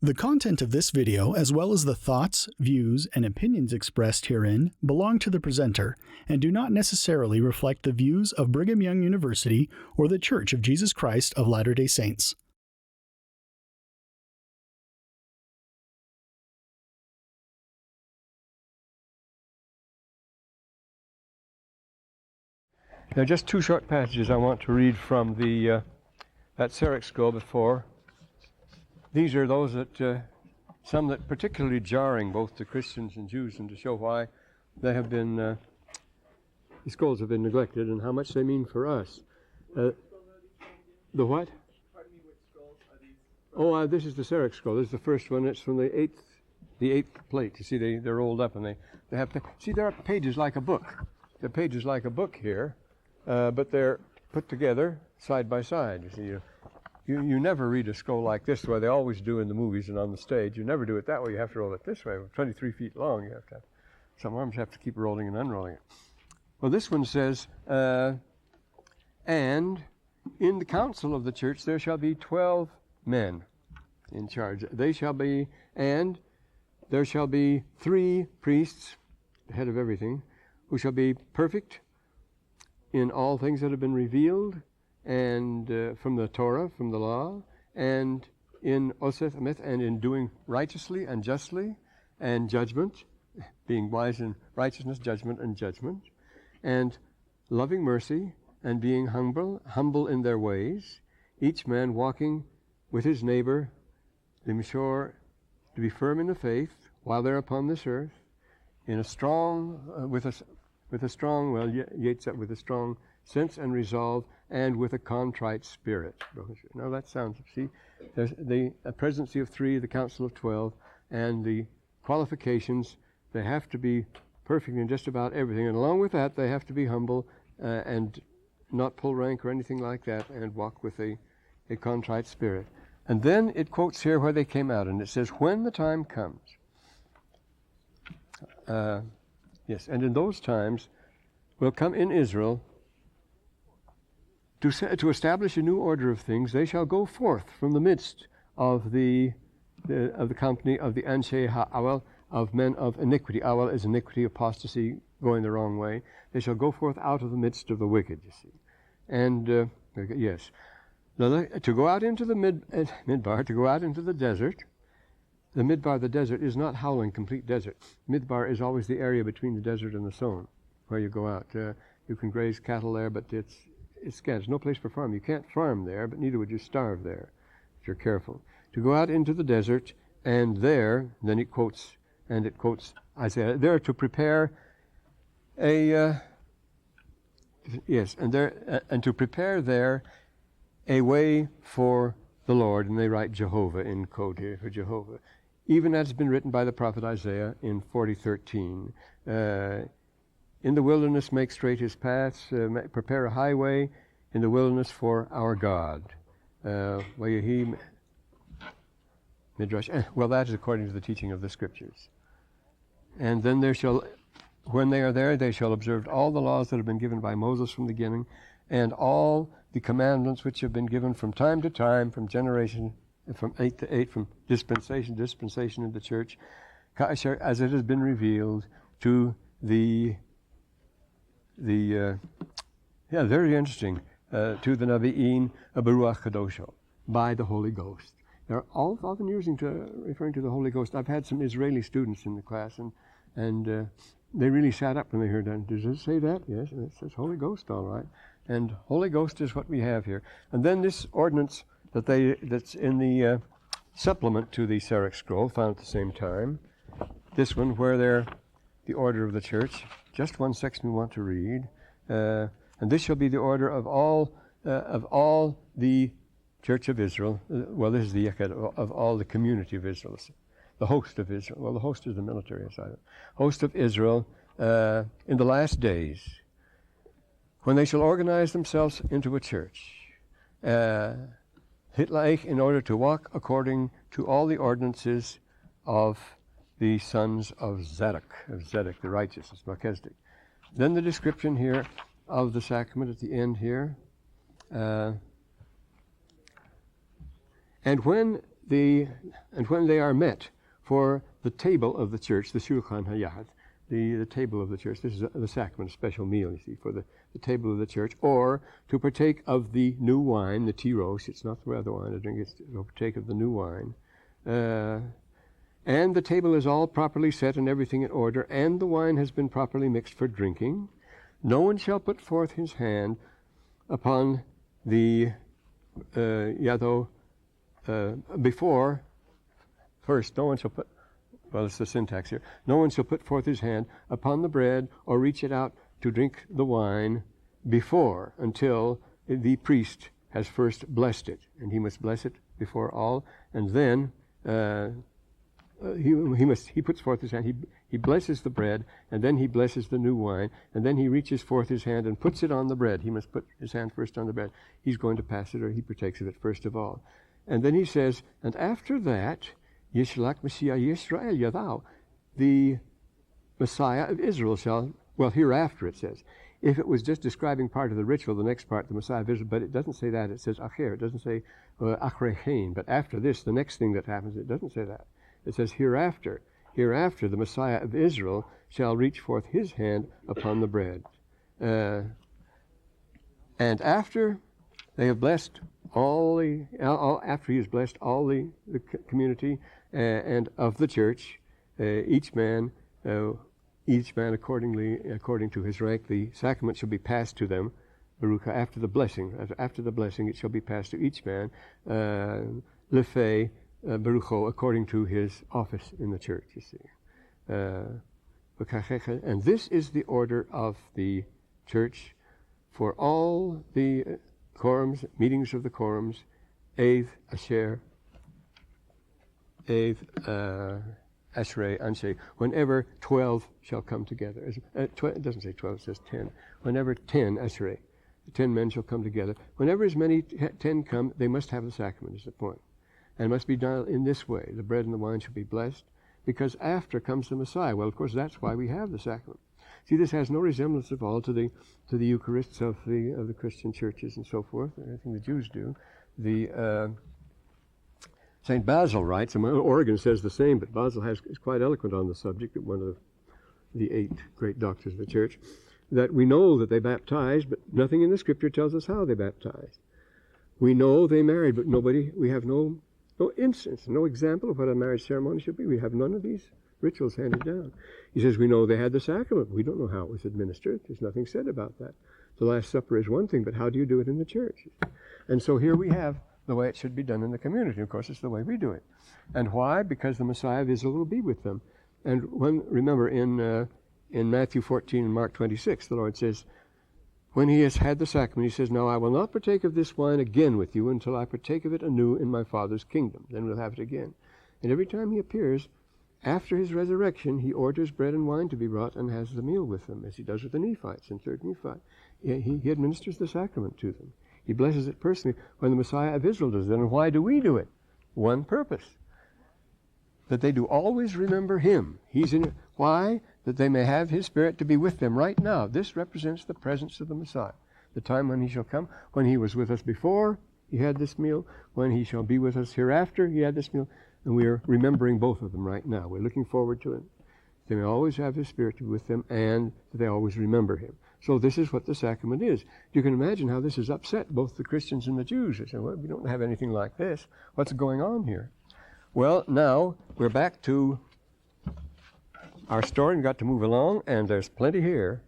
The content of this video, as well as the thoughts, views, and opinions expressed herein, belong to the presenter and do not necessarily reflect the views of Brigham Young University or the Church of Jesus Christ of Latter-day Saints. Now, just two short passages I want to read from that Serach scroll before. These are those that, some that particularly jarring both to Christians and Jews, and to show why they have been, the scrolls have been neglected and how much they mean for us. The what? Pardon me, which scrolls are these? This is the Serach scroll. This is the first one. It's from the eighth plate. You see, they're rolled up and they have, see, there are pages like a book. There are pages like a book here, but they're put together side by side. You see, you never read a scroll like this the way they always do in the movies and on the stage. You never do it that way. You have to roll it this way. 23 feet long, you have to have, some arms have to keep rolling and unrolling it. Well, this one says, and in the council of the church there shall be 12 men in charge. They shall be, and there shall be 3 priests, the head of everything, who shall be perfect in all things that have been revealed, and from the Torah, from the law, and in Oseth Ameth, and in doing righteously and justly, and judgment, being wise in righteousness, judgment, and loving mercy, and being humble in their ways, each man walking with his neighbor, to be firm in the faith while they're upon this earth, in a strong, with a strong sense and resolve, and with a contrite spirit. Now that sounds, see, there's the presidency of 3, the council of 12, and the qualifications. They have to be perfect in just about everything, and along with that, they have to be humble and not pull rank or anything like that, and walk with a contrite spirit. And then it quotes here where they came out, and it says, when the time comes. Yes, and in those times will come in Israel to establish a new order of things. They shall go forth from the midst of the company of the Anshe Ha'awel, of men of iniquity. Awel is iniquity, apostasy, going the wrong way. They shall go forth out of the midst of the wicked, you see. And, yes, to go out into the Midbar, to go out into the desert. The Midbar, the desert, is not howling complete desert. Midbar is always the area between the desert and the sown, where you go out. You can graze cattle there, but it's scant. There's no place for farm. You can't farm there, but neither would you starve there, if you're careful. To go out into the desert, and there, then it quotes Isaiah, there to prepare and to prepare there a way for the Lord, and they write Jehovah in code here for Jehovah, even as has been written by the prophet Isaiah in 40:13. In the wilderness make straight his paths, prepare a highway in the wilderness for our God. Midrash. Well, that is according to the teaching of the Scriptures. And then when they are there, they shall observe all the laws that have been given by Moses from the beginning, and all the commandments which have been given from time to time, from generation, from 8 to 8, from dispensation to dispensation in the church, as it has been revealed to the very interesting, to the Navi'in Baruch Kadosho, by the Holy Ghost. They're all often referring to the Holy Ghost. I've had some Israeli students in the class, and they really sat up when they heard that. Does it say that? Yes, it says Holy Ghost, all right. And Holy Ghost is what we have here. And then this ordinance that's in the supplement to the Serach scroll, found at the same time. This one, where the order of the church. Just one section we want to read. And this shall be the order of all the Church of Israel. Well, this is the Yeked of all the community of Israel, the host of Israel. Well, the host is the military side. Host of Israel in the last days, when they shall organize themselves into a church, Hitlaich, in order to walk according to all the ordinances of the sons of Zedek, the righteous, Melchizedek. Then the description here of the sacrament at the end here. And when when they are met for the table of the church, the Shulchan Hayat, the table of the church. This is the sacrament, a special meal, you see, for the table of the church, or to partake of the new wine, the tiros. It's not the other wine I drink, it's to partake of the new wine. And the table is all properly set and everything in order, and the wine has been properly mixed for drinking. No one shall put forth his hand upon the before. First, no one shall put. Well, it's the syntax here. No one shall put forth his hand upon the bread or reach it out to drink the wine before, until the priest has first blessed it, and he must bless it before all, and then he puts forth his hand. He blesses the bread, and then he blesses the new wine, and then he reaches forth his hand and puts it on the bread. He must put his hand first on the bread. He's going to pass it, or he partakes of it first of all, and then he says, and after that, Yishlach Messiah Yisrael Yadau, the Messiah of Israel shall, well, hereafter it says. If it was just describing part of the ritual, the next part, the Messiah of Israel, but it doesn't say that. It says Acher. It doesn't say Achrechein. But after this, the next thing that happens, it doesn't say that. It says hereafter. Hereafter, the Messiah of Israel shall reach forth his hand upon the bread. And after they have blessed after he has blessed all the community and of the church, each man according to his rank, the sacrament shall be passed to them. Baruch, after the blessing, it shall be passed to each man. Lehi, Barucho, according to his office in the church. You see, and this is the order of the church for all the quorums, meetings of the quorums, Ashrei, Anshe, whenever 12 shall come together. It doesn't say 12, it says 10. Whenever 10, Ashrei, 10 men shall come together. Whenever as many 10 come, they must have the sacrament, is the point. And it must be done in this way. The bread and the wine shall be blessed, because after comes the Messiah. Well, of course, that's why we have the sacrament. See, this has no resemblance at all to the Eucharists of the Christian churches and so forth, everything the Jews do. St. Basil writes, and Origen says the same, but Basil is quite eloquent on the subject, one of the 8 great doctors of the church, that we know that they baptized, but nothing in the Scripture tells us how they baptized. We know they married, but we have no instance, no example of what a marriage ceremony should be. We have none of these rituals handed down. He says we know they had the sacrament. We don't know how it was administered. There's nothing said about that. The Last Supper is one thing, but how do you do it in the church? And so here we have the way it should be done in the community. Of course, it's the way we do it. And why? Because the Messiah of Israel will be with them. And remember in Matthew 14 and Mark 26, the Lord says, when he has had the sacrament, he says, now I will not partake of this wine again with you until I partake of it anew in my Father's kingdom. Then we'll have it again. And every time he appears, after his resurrection, he orders bread and wine to be brought and has the meal with them, as he does with the Nephites in 3rd Nephi. He administers the sacrament to them. He blesses it personally when the Messiah of Israel does it. And why do we do it? One purpose. That they do always remember him. He's in it. Why? That they may have his Spirit to be with them right now. This represents the presence of the Messiah. The time when he shall come. When he was with us before, he had this meal. When he shall be with us hereafter, he had this meal. And we are remembering both of them right now. We're looking forward to it. They may always have his Spirit to be with them, and they always remember him. So this is what the sacrament is. You can imagine how this has upset both the Christians and the Jews. They say, well, we don't have anything like this. What's going on here? Well, now we're back to our story and got to move along, and there's plenty here.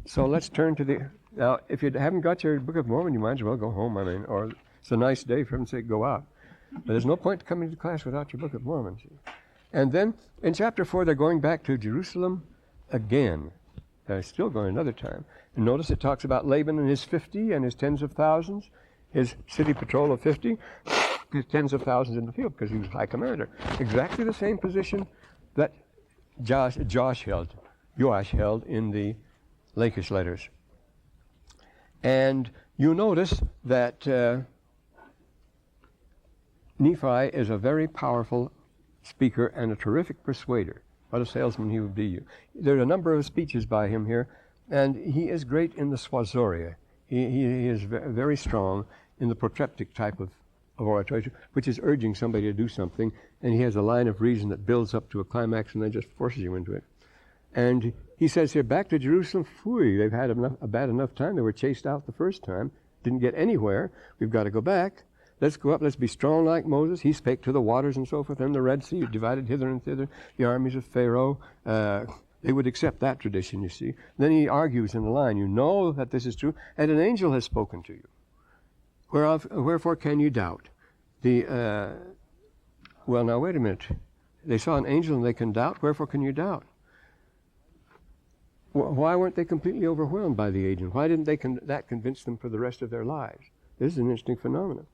So let's turn to now, if you haven't got your Book of Mormon, you might as well go home, or it's a nice day for them to say, go out. But there's no point coming to class without your Book of Mormon. See? And then in chapter 4, they're going back to Jerusalem again. They're still going another time. And notice it talks about Laban and his 50 and his tens of thousands, his city patrol of 50, his tens of thousands in the field because he was high commander. Exactly the same position that Joash held in the Lachish letters. And you notice that Nephi is a very powerful speaker and a terrific persuader. What a salesman he would be. There are a number of speeches by him here, and he is great in the Swazoria. He is very strong in the protreptic type of of oratory, which is urging somebody to do something, and he has a line of reason that builds up to a climax and then just forces you into it. And he says here, back to Jerusalem, phooey, they've had a bad enough time. They were chased out the first time, didn't get anywhere. We've got to go back. Let's go up, let's be strong like Moses. He spake to the waters and so forth, and the Red Sea divided hither and thither, the armies of Pharaoh. They would accept that tradition, you see. Then he argues in the line, you know that this is true, and an angel has spoken to you. Wherefore can you doubt? Well, now wait a minute. They saw an angel and they can doubt. Wherefore can you doubt? Why weren't they completely overwhelmed by the angel? Why didn't that convince them for the rest of their lives? This is an interesting phenomenon.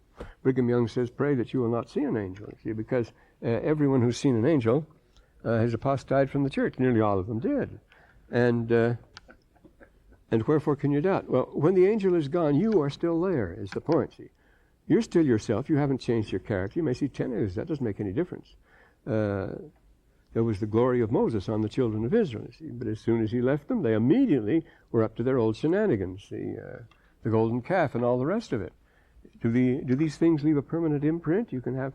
Brigham Young says, pray that you will not see an angel. You see, because everyone who's seen an angel has apostatized from the church. Nearly all of them did. And wherefore can you doubt? Well, when the angel is gone, you are still there, is the point, see. You're still yourself. You haven't changed your character. You may see 10 years. That doesn't make any difference. There was the glory of Moses on the children of Israel, you see. But as soon as he left them, they immediately were up to their old shenanigans, the golden calf and all the rest of it. Do these things leave a permanent imprint? You can have,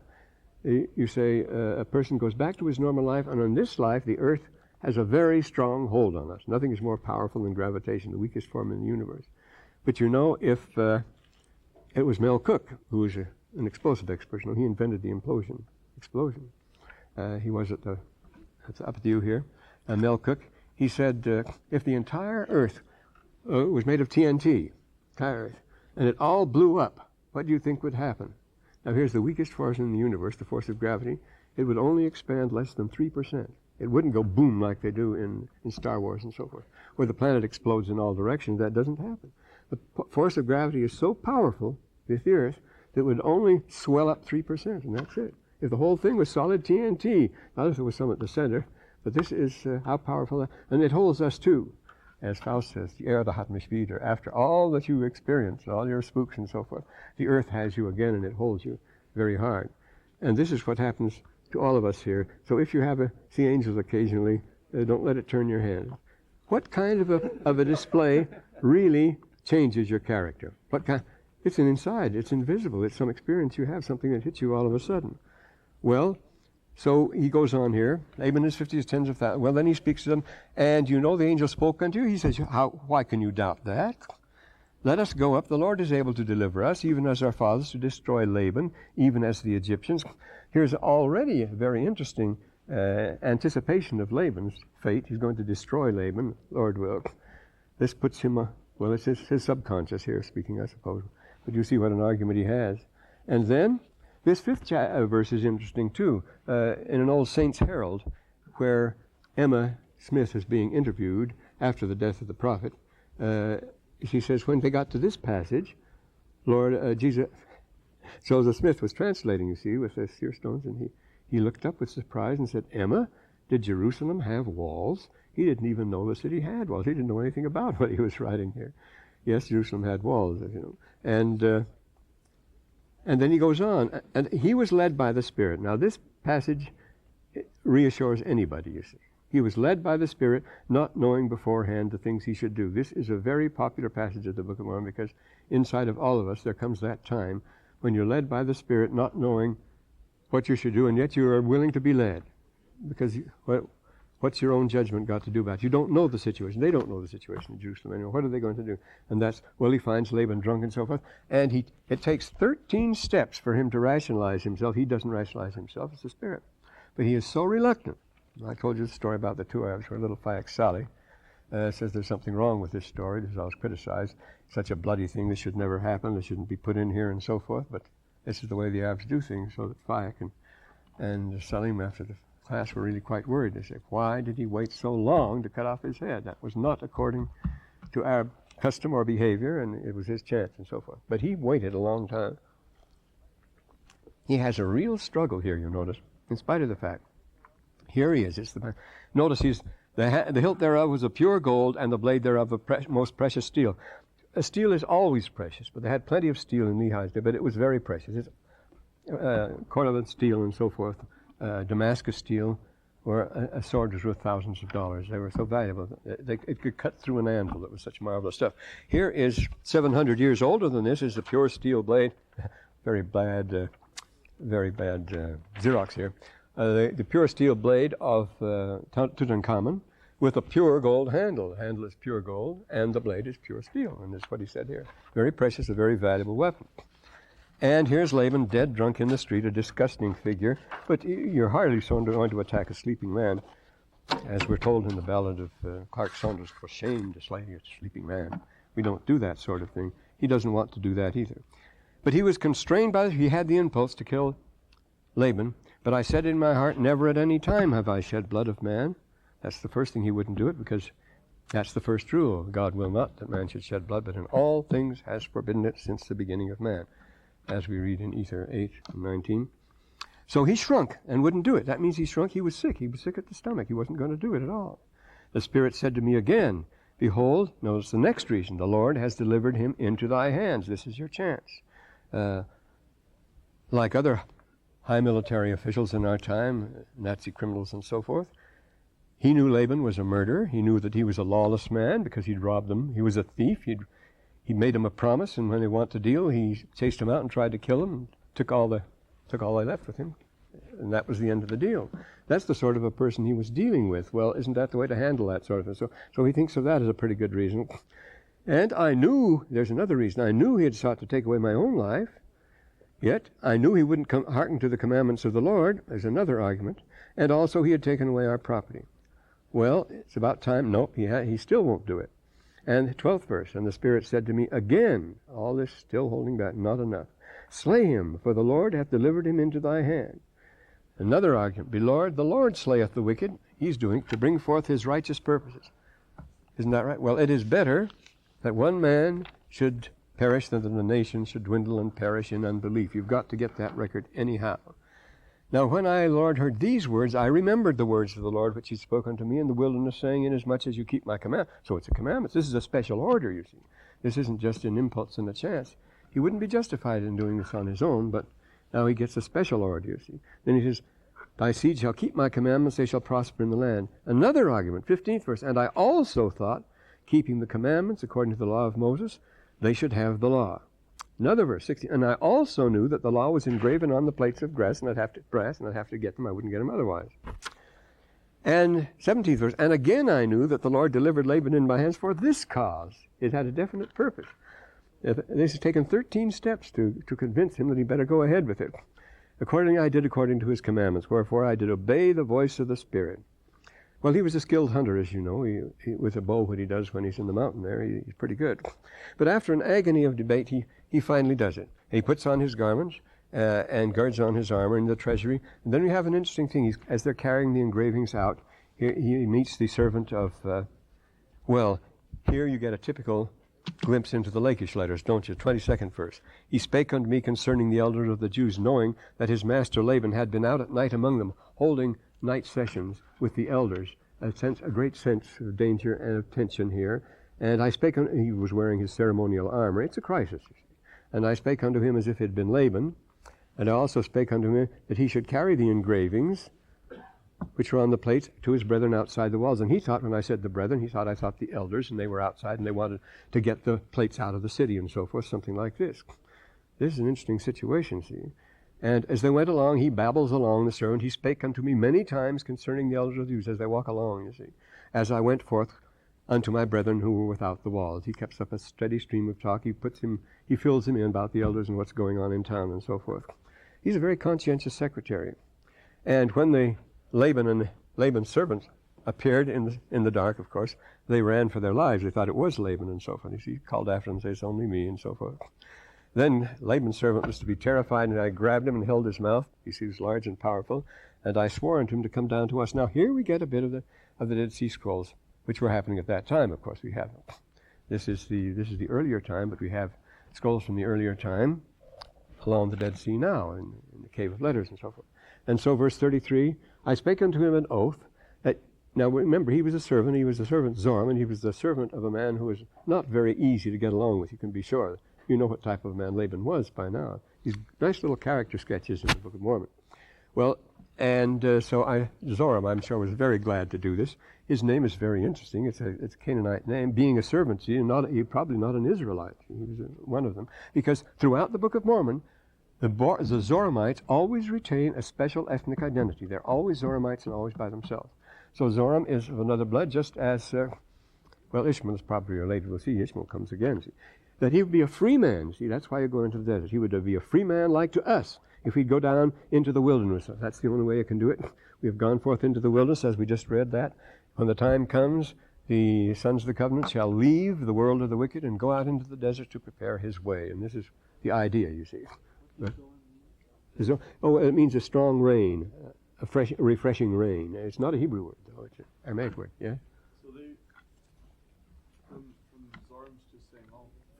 you say, a person goes back to his normal life, and in this life, the earth has a very strong hold on us. Nothing is more powerful than gravitation, the weakest form in the universe. But you know, if it was Mel Cook, who was an explosive expert, you know, he invented the explosion. He was up at the U here, Mel Cook. He said, if the entire earth was made of TNT, entire earth, and it all blew up, what do you think would happen? Now here's the weakest force in the universe, the force of gravity. It would only expand less than 3%. It wouldn't go boom like they do in Star Wars and so forth, where the planet explodes in all directions. That doesn't happen. The force of gravity is so powerful with the earth that it would only swell up 3%, and that's it. If the whole thing was solid TNT, not if there was some at the center, but this is how powerful, and it holds us too. As Faust says, the Erde hat mich wieder. After all that you experience, all your spooks and so forth, the earth has you again, and it holds you very hard. And this is what happens to all of us here. So if you see angels occasionally, don't let it turn your head. What kind of a display really changes your character? What kind? It's an inside. It's invisible. It's some experience you have, something that hits you all of a sudden. Well, so he goes on here. Laban is 50s, tens of thousands. Well, then he speaks to them, and you know the angel spoke unto you. He says, why can you doubt that? Let us go up. The Lord is able to deliver us, even as our fathers, to destroy Laban, even as the Egyptians. Here's already a very interesting anticipation of Laban's fate. He's going to destroy Laban, Lord will. This puts him, well, it's his subconscious here speaking, I suppose. But you see what an argument he has. And then, this fifth verse is interesting too. In an old Saints Herald, where Emma Smith is being interviewed after the death of the prophet, she says, when they got to this passage, Lord Jesus, Joseph Smith was translating, you see, with the seer stones, and he looked up with surprise and said, Emma, did Jerusalem have walls? He didn't even know the city had walls. He didn't know anything about what he was writing here. Yes, Jerusalem had walls, you know. And then he goes on, and he was led by the Spirit. Now this passage reassures anybody, you see. He was led by the Spirit, not knowing beforehand the things he should do. This is a very popular passage of the Book of Mormon, because inside of all of us there comes that time when you're led by the Spirit, not knowing what you should do, and yet you are willing to be led. Because what's your own judgment got to do about it? You don't know the situation. They don't know the situation in Jerusalem anymore. What are they going to do? And that's, well, he finds Laban drunk and so forth. And it takes 13 steps for him to rationalize himself. He doesn't rationalize himself. It's the Spirit. But he is so reluctant. I told you the story about the 2 hours where little Fayak Sally says there's something wrong with this story. This is always criticized. Such a bloody thing. This should never happen. This shouldn't be put in here and so forth. But this is the way the Arabs do things. So that Fayak and Salim, after the class, were really quite worried. They said, why did he wait so long to cut off his head? That was not according to Arab custom or behavior, and it was his chance and so forth. But he waited a long time. He has a real struggle here, you notice, in spite of the fact. Here he is. Notice the hilt thereof was of pure gold, and the blade thereof of most precious steel. Steel is always precious, but they had plenty of steel in Lehi's day, but it was very precious. It's cornelian steel and so forth. Damascus steel, or a sword was worth thousands of dollars. They were so valuable. It could cut through an anvil. It was such marvelous stuff. Here is 700 years older than this, is the pure steel blade. very bad Xerox here. The pure steel blade of Tutankhamun with a pure gold handle. The handle is pure gold, and the blade is pure steel, and that's what he said here. Very precious, a very valuable weapon. And here's Laban, dead drunk in the street, a disgusting figure, but you're hardly going to attack a sleeping man, as we're told in the ballad of Clark Saunders, "'Twas shame to slay a sleeping man." We don't do that sort of thing. He doesn't want to do that either. But he was constrained by it. He had the impulse to kill Laban. But I said in my heart, never at any time have I shed blood of man. That's the first thing he wouldn't do it, because that's the first rule. God will not that man should shed blood, but in all things has forbidden it since the beginning of man, as we read in Ether 8:19. So he shrunk and wouldn't do it. That means he shrunk. He was sick. He was sick at the stomach. He wasn't going to do it at all. The Spirit said to me again, behold, notice the next reason, the Lord has delivered him into thy hands. This is your chance. Like other high military officials in our time, Nazi criminals and so forth, he knew Laban was a murderer. He knew that he was a lawless man because he'd robbed them. He was a thief. He made him a promise, and when they want to deal, he chased him out and tried to kill him and took all they left with him. And that was the end of the deal. That's the sort of a person he was dealing with. Well, isn't that the way to handle that sort of thing? So he thinks of that as a pretty good reason. And I knew, there's another reason, I knew he had sought to take away my own life, yet I knew he wouldn't hearken to the commandments of the Lord. There's another argument. And also he had taken away our property. Well, it's about time. Nope, he still won't do it. And the 12th verse, and the Spirit said to me again, all this still holding back, not enough. Slay him, for the Lord hath delivered him into thy hand. Another argument, the Lord slayeth the wicked. He's doing to bring forth his righteous purposes. Isn't that right? Well, it is better that one man should perish than that the nation should dwindle and perish in unbelief. You've got to get that record anyhow. Now, when I, Lord, heard these words, I remembered the words of the Lord which he spoke unto me in the wilderness, saying, inasmuch as you keep my command. So it's a commandment. This is a special order, you see. This isn't just an impulse and a chance. He wouldn't be justified in doing this on his own, but now he gets a special order, you see. Then he says, thy seed shall keep my commandments, they shall prosper in the land. Another argument, 15th verse, and I also thought, keeping the commandments according to the law of Moses, they should have the law. Another verse, 16, and I also knew that the law was engraven on the plates of brass, and I'd have to get them. I wouldn't get them otherwise. And 17th verse, and again I knew that the Lord delivered Laban in my hands for this cause. It had a definite purpose. This has taken 13 steps to convince him that he better go ahead with it. Accordingly, I did according to his commandments, wherefore I did obey the voice of the Spirit. Well, he was a skilled hunter, as you know. He with a bow, what he does when he's in the mountain there, he's pretty good. But after an agony of debate, he finally does it. He puts on his garments and girds on his armor in the treasury. And then we have an interesting thing. As they're carrying the engravings out, he meets the servant of, here you get a typical glimpse into the Lachish letters, don't you? 22nd verse. He spake unto me concerning the elders of the Jews, knowing that his master Laban had been out at night among them, holding night sessions with the elders. A great sense of danger and of tension here. And I spake unto he was wearing his ceremonial armor. It's a crisis. And I spake unto him as if it had been Laban. And I also spake unto him that he should carry the engravings which were on the plates to his brethren outside the walls. And he thought, when I said the brethren, I thought the elders, and they were outside, and they wanted to get the plates out of the city and so forth, something like this. This is an interesting situation, see. And as they went along, he babbles along, the servant. He spake unto me many times concerning the elders of the Jews as they walk along, you see. As I went forth unto my brethren who were without the walls. He keeps up a steady stream of talk. He fills him in about the elders and what's going on in town and so forth. He's a very conscientious secretary. And when Laban's servants appeared in the dark, of course, they ran for their lives. They thought it was Laban and so forth. He called after them and said, it's only me and so forth. Then Laban's servant was to be terrified, and I grabbed him and held his mouth. He was large and powerful, and I swore unto him to come down to us. Now here we get a bit of the Dead Sea Scrolls, which were happening at that time. Of course, we have them. This is the earlier time, but we have scrolls from the earlier time along the Dead Sea now, in the Cave of Letters and so forth. And so, verse 33, I spake unto him an oath that, now remember, he was a servant Zoram, and he was the servant of a man who was not very easy to get along with, you can be sure. You know what type of man Laban was by now. These nice little character sketches in the Book of Mormon. Well, and Zoram, I'm sure, was very glad to do this. His name is very interesting. It's a Canaanite name. Being a servant, he's probably not an Israelite. He was one of them. Because throughout the Book of Mormon, The Zoramites always retain a special ethnic identity. They're always Zoramites and always by themselves. So Zoram is of another blood, just as, Ishmael is probably related. We'll see, Ishmael comes again. See, that he would be a free man. See, that's why you go into the desert. He would be a free man like to us if he'd go down into the wilderness. That's the only way you can do it. We have gone forth into the wilderness, as we just read that. When the time comes, the sons of the covenant shall leave the world of the wicked and go out into the desert to prepare his way. And this is the idea, you see. It means a strong rain, a refreshing rain. It's not a Hebrew word, though. It's an Aramaic word, yeah? So they, from Zoram's just saying,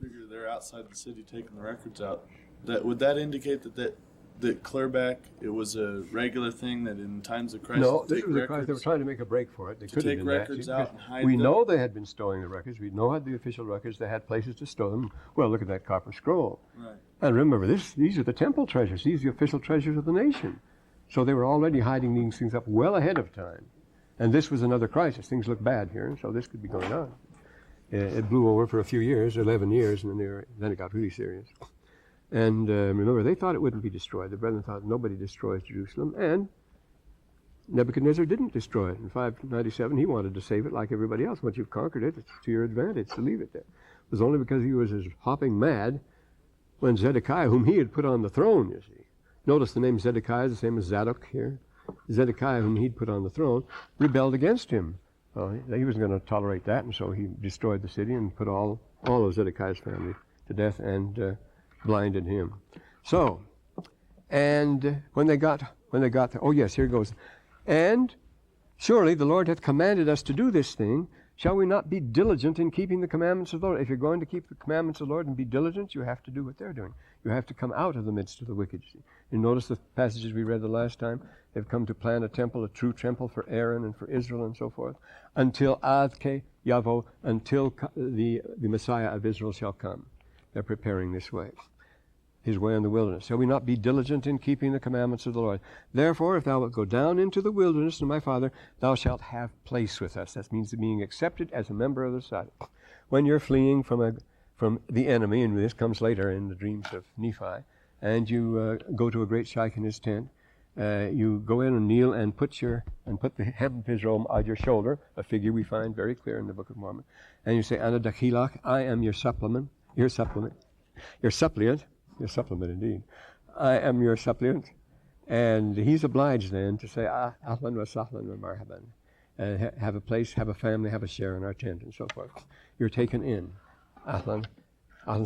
figure they're outside the city taking the records out. Would that indicate that clear back, it was a regular thing that in times of crisis? No, this was a crisis. They were trying to make a break for it. They couldn't take records out and hide We them. know they had been storing the records. We know had the official records. They had places to store them. Well, look at that copper scroll. Right. And remember, these are the temple treasures. These are the official treasures of the nation. So they were already hiding these things up well ahead of time. And this was another crisis. Things look bad here, so this could be going on. It blew over for a few years, 11 years, and then it got really serious. And remember, they thought it wouldn't be destroyed. The brethren thought nobody destroys Jerusalem. And Nebuchadnezzar didn't destroy it. In 597, he wanted to save it like everybody else. Once you've conquered it, it's to your advantage to leave it there. It was only because he was as hopping mad when Zedekiah, whom he had put on the throne, you see. Notice the name Zedekiah is the same as Zadok here. Zedekiah, whom he'd put on the throne, rebelled against him. He wasn't going to tolerate that, and so he destroyed the city and put all of Zedekiah's family to death and blinded him. So, and when they got there, oh yes, here it goes. And surely the Lord hath commanded us to do this thing. Shall we not be diligent in keeping the commandments of the Lord? If you're going to keep the commandments of the Lord and be diligent, you have to do what they're doing. You have to come out of the midst of the wicked. You notice the passages we read the last time. They've come to plant a temple, a true temple for Aaron and for Israel and so forth, until Adke Yavo, until the Messiah of Israel shall come. They're preparing this way, his way in the wilderness. Shall we not be diligent in keeping the commandments of the Lord? Therefore, if thou wilt go down into the wilderness to my father, thou shalt have place with us. That means being accepted as a member of the society. When you're fleeing from the enemy, and this comes later in the dreams of Nephi, and you go to a great sheikh in his tent, you go in and kneel and put the hem of his robe on your shoulder, a figure we find very clear in the Book of Mormon, and you say, Ana Dakhilach, I am your suppliant, indeed. I am your suppliant. And he's obliged then to say, Ahlan wa sahlan wa marhaban. Have a place, have a family, have a share in our tent, and so forth. You're taken in. Ahlan,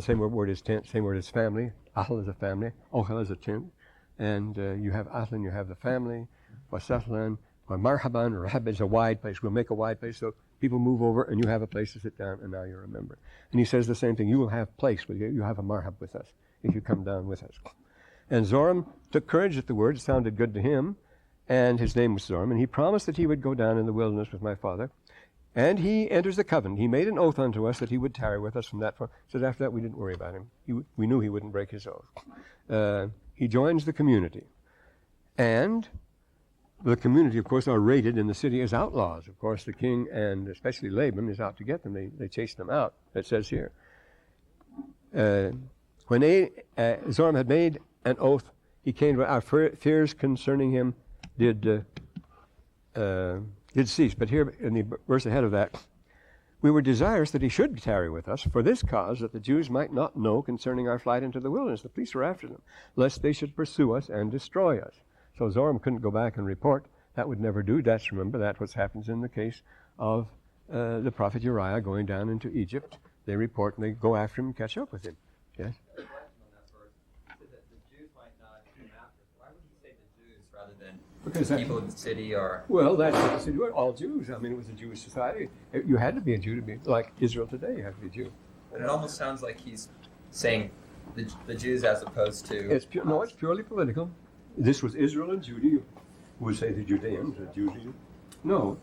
same word as tent, same word as family. Ahl is a family, Ohel is a tent. And you have Ahlan, you have the family, wa sahlan, wa marhaban. Rahab is a wide place. We'll make a wide place so people move over and you have a place to sit down, and now you're a member. And he says the same thing. You will have place with you. You have a marhab with us if you come down with us. And Zoram took courage at the word. It sounded good to him. And his name was Zoram. And he promised that he would go down in the wilderness with my father. And he enters the covenant. He made an oath unto us that he would tarry with us from that point. So after that, we didn't worry about him. We knew he wouldn't break his oath. He joins the community. And the community, of course, are rated in the city as outlaws. Of course, the king and especially Laban is out to get them. They chased them out, it says here. When Zoram had made an oath, he came to our fears concerning him did cease. But here in the verse ahead of that, we were desirous that he should tarry with us for this cause, that the Jews might not know concerning our flight into the wilderness. The police were after them, lest they should pursue us and destroy us. So Zoram couldn't go back and report. That would never do. That's what happens in the case of the prophet Uriah going down into Egypt. They report and they go after him and catch up with him. Yes? The question on that verse said that the Jews might not come after. Why would he say the Jews rather than Because people of the city or... Well, that's what the city was. All Jews. I mean, it was a Jewish society. You had to be a Jew to be like Israel today. You have to be a Jew. And it almost sounds like he's saying the Jews as opposed to... It's purely political. This was Israel and Judah. You would say the Judeans, the Jews. No.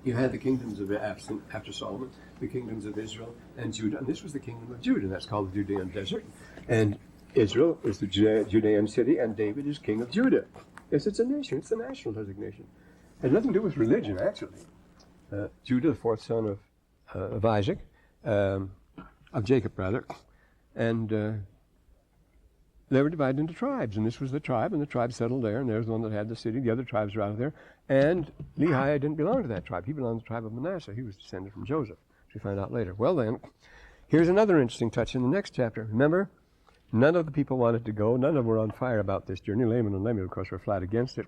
You had the kingdoms of after Solomon, the kingdoms of Israel and Judah, and this was the kingdom of Judah. That's called the Judean desert. And Israel is the Judean city, and David is king of Judah. Yes, it's a nation. It's a national designation. It has nothing to do with religion, actually. Judah, the fourth son of Isaac, of Jacob, rather, and they were divided into tribes, and this was the tribe, and the tribe settled there, and there's the one that had the city. The other tribes were out of there. And Lehi didn't belong to that tribe. He belonged to the tribe of Manasseh. He was descended from Joseph, which we find out later. Well then, here's another interesting touch in the next chapter. Remember, none of the people wanted to go. None of them were on fire about this journey. Laman and Lemuel, of course, were flat against it.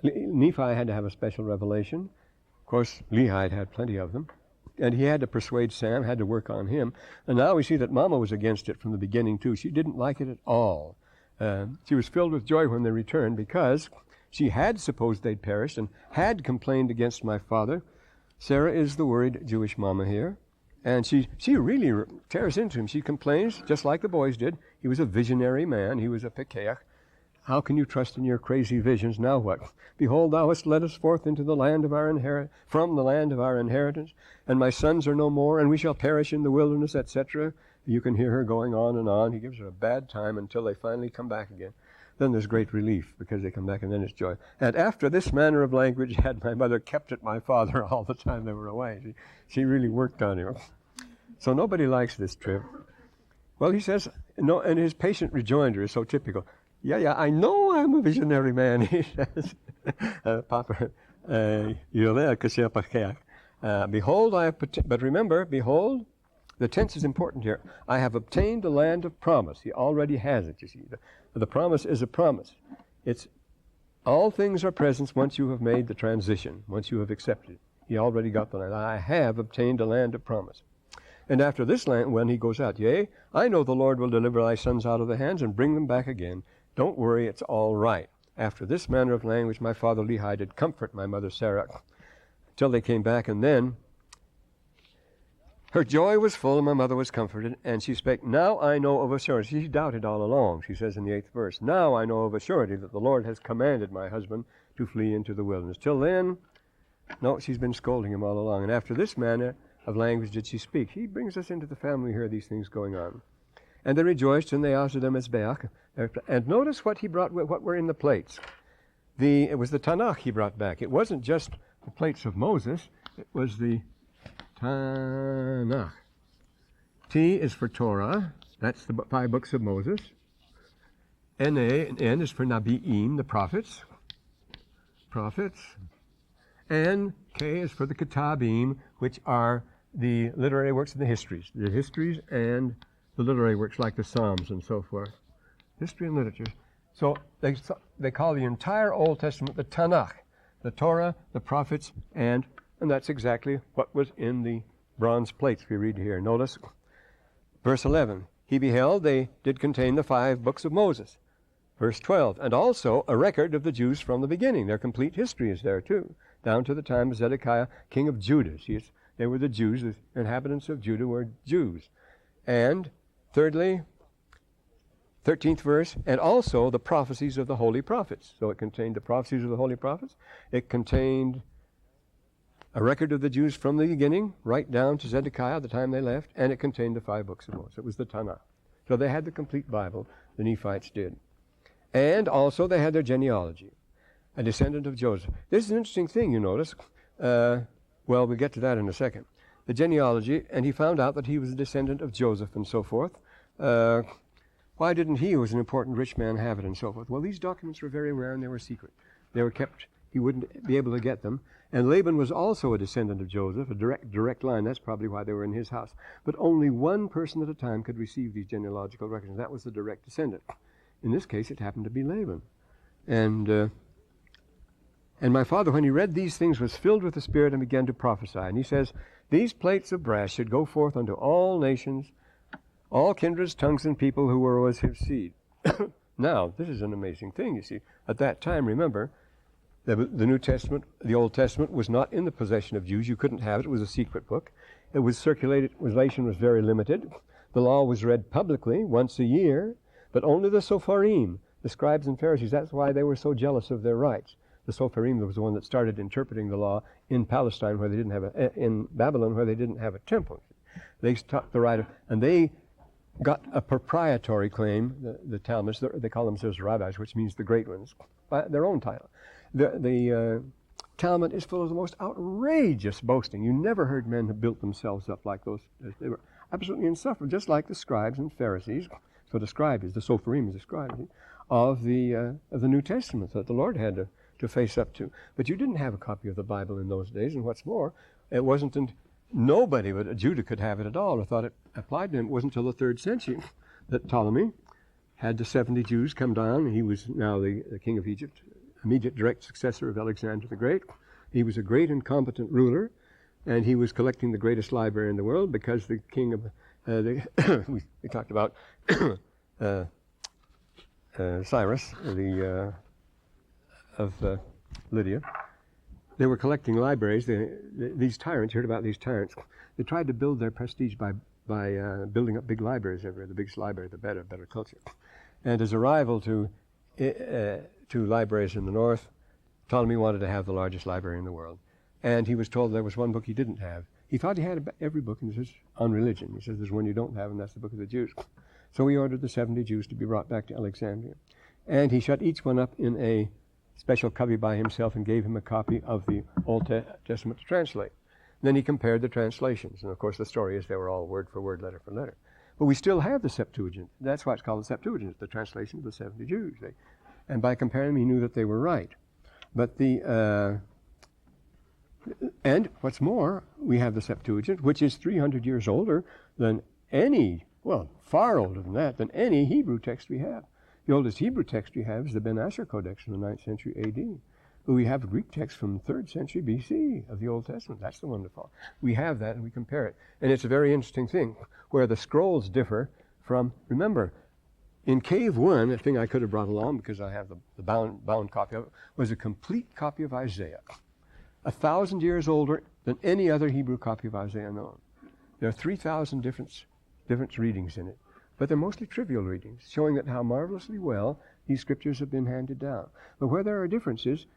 Nephi had to have a special revelation. Of course, Lehi had plenty of them. And he had to persuade Sam, had to work on him. And now we see that Mama was against it from the beginning, too. She didn't like it at all. She was filled with joy when they returned because she had supposed they'd perished and had complained against my father. Sarah is the worried Jewish mama here. And she really tears into him. She complains, just like the boys did. He was a visionary man. He was a Pekeach. How can you trust in your crazy visions? Now what? Behold, thou hast led us forth into the land of our from the land of our inheritance, and my sons are no more, and we shall perish in the wilderness, etc. You can hear her going on and on. He gives her a bad time until they finally come back again. Then there's great relief because they come back, and then it's joy. And after this manner of language had my mother kept at my father all the time they were away. She really worked on him. So nobody likes this trip. Well, he says, no, and his patient rejoinder is so typical. Yeah, I know I'm a visionary man, he says. Papa, you're there because you're behold, I have, but remember, behold, the tense is important here. I have obtained the land of promise. He already has it, you see. The promise is a promise. It's all things are present once you have made the transition, once you have accepted. He already got the land. I have obtained a land of promise. And after this land, when he goes out, yea, I know the Lord will deliver thy sons out of the hands and bring them back again. Don't worry, it's all right. After this manner of language, my father Lehi did comfort my mother Sarah till they came back, and then her joy was full, and my mother was comforted, and she spake, now I know of a surety. She doubted all along, she says in the 8th verse. Now I know of a surety that the Lord has commanded my husband to flee into the wilderness. Till then, no, she's been scolding him all along. And after this manner of language did she speak. He brings us into the family here, these things going on. And they rejoiced, and they offered them as Beach. And notice what he brought, what were in the plates. It was the Tanakh he brought back. It wasn't just the plates of Moses. It was the Tanakh. T is for Torah. That's the 5 books of Moses. N is for Nabi'im, the prophets. And K is for the Ketabim, which are the literary works and the histories. The histories and the literary works like the Psalms and so forth. History and literature. So they call the entire Old Testament the Tanakh, the Torah, the prophets, and that's exactly what was in the bronze plates we read here. Notice verse 11. He beheld they did contain the 5 books of Moses. Verse 12. And also a record of the Jews from the beginning. Their complete history is there too, down to the time of Zedekiah, king of Judah. See, they were the Jews. The inhabitants of Judah were Jews. And thirdly, 13th verse, and also the prophecies of the holy prophets. So it contained the prophecies of the holy prophets. It contained a record of the Jews from the beginning, right down to Zedekiah, the time they left, and it contained the 5 books of Moses. It was the Tanakh. So they had the complete Bible, the Nephites did. And also they had their genealogy, a descendant of Joseph. This is an interesting thing, you notice. Well, we'll get to that in a second. The genealogy, and he found out that he was a descendant of Joseph and so forth. Why didn't he, who was an important rich man, have it and so forth? Well, these documents were very rare and they were secret. They were kept. He wouldn't be able to get them. And Laban was also a descendant of Joseph, a direct line. That's probably why they were in his house. But only one person at a time could receive these genealogical records, and that was the direct descendant. In this case, it happened to be Laban. And my father, when he read these things, was filled with the Spirit and began to prophesy. And he says, these plates of brass should go forth unto all nations, all kindreds, tongues, and people who were as his seed. Now, this is an amazing thing, you see. At that time, remember, the New Testament, the Old Testament, was not in the possession of Jews. You couldn't have it. It was a secret book. It was circulated. Translation was very limited. The law was read publicly once a year, but only the Sopharim, the scribes and Pharisees. That's why they were so jealous of their rights. The Sopharim was the one that started interpreting the law in Palestine, where they didn't have in Babylon, where they didn't have a temple. They taught the right of, and they got a proprietary claim. The Talmuds, they call themselves rabbis, which means the great ones, by their own title. The Talmud is full of the most outrageous boasting. You never heard men who built themselves up like those. They were absolutely insufferable, just like the scribes and Pharisees. That's what a scribe is. The Sopharim is a scribe of the New Testament that the Lord had to face up to. But you didn't have a copy of the Bible in those days, and what's more, it wasn't nobody but Judah could have it at all, or thought it applied to him. It wasn't until the 3rd century that Ptolemy had the 70 Jews come down. He was now the king of Egypt, immediate direct successor of Alexander the Great. He was a great and competent ruler, and he was collecting the greatest library in the world because the king of we talked about Cyrus, of Lydia. They were collecting libraries. These tyrants, you heard about these tyrants, they tried to build their prestige by building up big libraries everywhere. The biggest library, the better culture. And as a rival to libraries in the north, Ptolemy wanted to have the largest library in the world. And he was told there was one book he didn't have. He thought he had every book, and this is on religion. He says there's one you don't have, and that's the book of the Jews. So he ordered the 70 Jews to be brought back to Alexandria. And he shut each one up in a special cubby by himself and gave him a copy of the Old Testament to translate. Then he compared the translations. And of course the story is they were all word for word, letter for letter. But we still have the Septuagint. That's why it's called the Septuagint, the translation of the 70 Jews. And by comparing them, he knew that they were right. But and what's more, we have the Septuagint, which is 300 years older than any, well, far older than that, than any Hebrew text we have. The oldest Hebrew text we have is the Ben Asher Codex from the 9th century A.D. We have a Greek text from the 3rd century B.C. of the Old Testament. That's the one to follow. We have that and we compare it. And it's a very interesting thing where the scrolls differ from, remember, in Cave 1, a thing I could have brought along because I have the bound copy of it, was a complete copy of Isaiah. 1,000 years older than any other Hebrew copy of Isaiah known. There are 3,000 different readings in it, but they're mostly trivial readings, showing that how marvelously well these scriptures have been handed down. But where there are differences,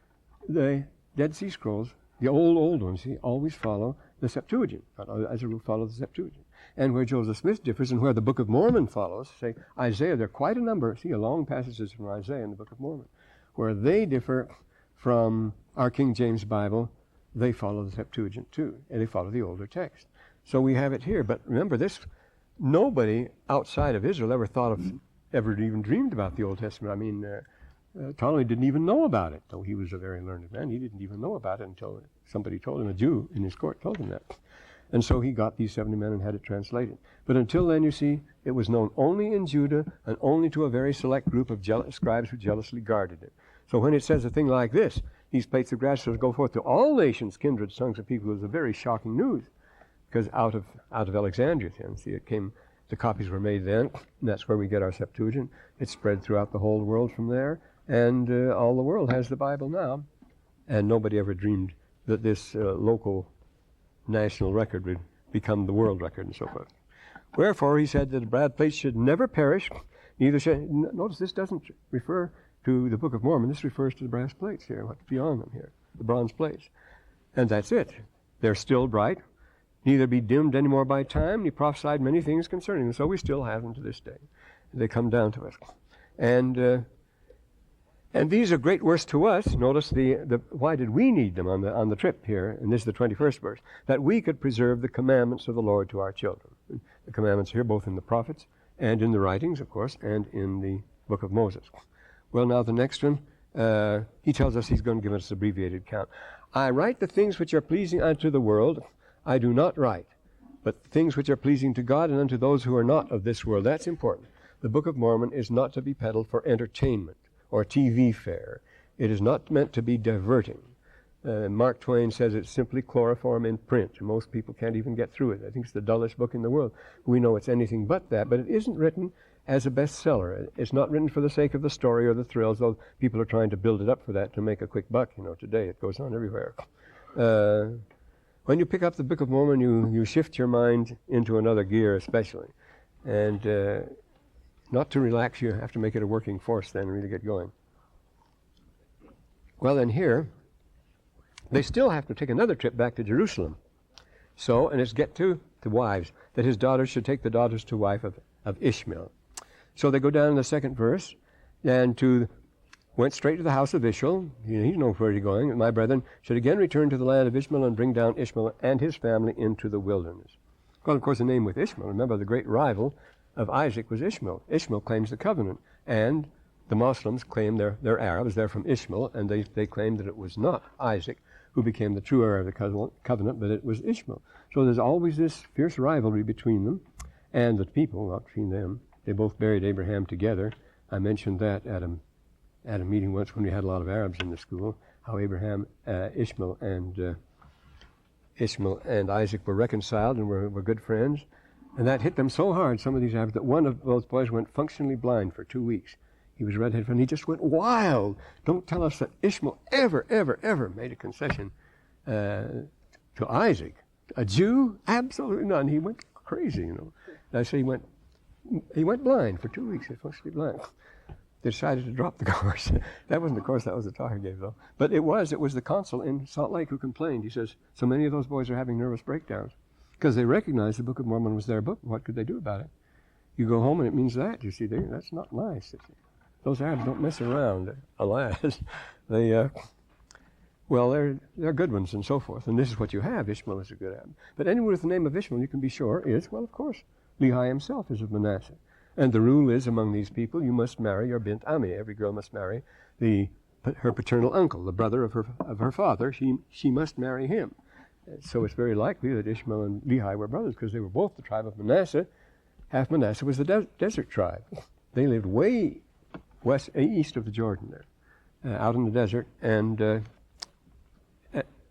the Dead Sea Scrolls, the old ones, always follow the Septuagint, as a rule follow the Septuagint. And where Joseph Smith differs and where the Book of Mormon follows, say Isaiah, there are quite a number, long passages from Isaiah in the Book of Mormon, where they differ from our King James Bible. They follow the Septuagint too, and they follow the older text. So we have it here. But remember this, nobody outside of Israel ever even dreamed about the Old Testament. I mean, Ptolemy didn't even know about it, though he was a very learned man. He didn't even know about it until somebody told him, a Jew in his court told him that. And so he got these 70 men and had it translated. But until then, you see, it was known only in Judah and only to a very select group of scribes who jealously guarded it. So when it says a thing like this, these plates of grass shall go forth to all nations, kindreds, tongues, and people, it was a very shocking news. Because out of Alexandria, then, see, it came, the copies were made then, and that's where we get our Septuagint. It's spread throughout the whole world from there, and all the world has the Bible now. And nobody ever dreamed that this local national record would become the world record and so forth. Wherefore, he said that the brass plates should never perish, neither should, notice this doesn't refer to the Book of Mormon, this refers to the brass plates here, what's beyond them here, the bronze plates. And that's it. They're still bright, neither be dimmed any more by time, and he prophesied many things concerning them. So we still have them to this day. They come down to us. And these are great words to us. Notice why did we need them on the trip here? And this is the 21st verse. That we could preserve the commandments of the Lord to our children. The commandments here, both in the prophets and in the writings, of course, and in the book of Moses. Well, now the next one, he tells us he's going to give us an abbreviated account. I write the things which are pleasing unto the world, I do not write, but things which are pleasing to God and unto those who are not of this world. That's important. The Book of Mormon is not to be peddled for entertainment or TV fare. It is not meant to be diverting. Mark Twain says it's simply chloroform in print. Most people can't even get through it. I think it's the dullest book in the world. We know it's anything but that, but it isn't written as a bestseller. It's not written for the sake of the story or the thrills, though people are trying to build it up for that to make a quick buck. Today it goes on everywhere. When you pick up the Book of Mormon, you shift your mind into another gear especially. And not to relax, you have to make it a working force then and really get going. Well, then here, they still have to take another trip back to Jerusalem. So, and it's get to the wives, that his daughters should take the daughters to wife of Ishmael. So they go down in the 2nd verse, and went straight to the house of Ishmael. He knows where he's going. My brethren should again return to the land of Ishmael and bring down Ishmael and his family into the wilderness. Well, of course, the name with Ishmael, remember the great rival of Isaac was Ishmael. Ishmael claims the covenant, and the Muslims claim they're Arabs, they're from Ishmael, and they claim that it was not Isaac who became the true heir of the covenant, but it was Ishmael. So there's always this fierce rivalry between them and the people, not between them. They both buried Abraham together. I mentioned that at a meeting once when we had a lot of Arabs in the school, how Abraham, Ishmael and Isaac were reconciled and were good friends. And that hit them so hard, some of these Arabs, that one of those boys went functionally blind for 2 weeks. He was redheaded, and he just went wild. Don't tell us that Ishmael ever made a concession to Isaac. A Jew? Absolutely none. He went crazy, you know. And I say he went blind for 2 weeks. He was functionally blind. They decided to drop the course. That wasn't the course, that was the talk he gave, though. But it was the consul in Salt Lake who complained. He says, so many of those boys are having nervous breakdowns because they recognized the Book of Mormon was their book. What could they do about it? You go home and it means that, you see. That's not nice. Those Arabs don't mess around, alas. They're good ones and so forth. And this is what you have. Ishmael is a good Arab. But anyone with the name of Ishmael, you can be sure, is, well, of course, Lehi himself is of Manasseh. And the rule is among these people, you must marry your bint Ami. Every girl must marry her paternal uncle, the brother of her father. She must marry him. So it's very likely that Ishmael and Lehi were brothers because they were both the tribe of Manasseh. Half Manasseh was the desert tribe. They lived way east of the Jordan there, out in the desert, and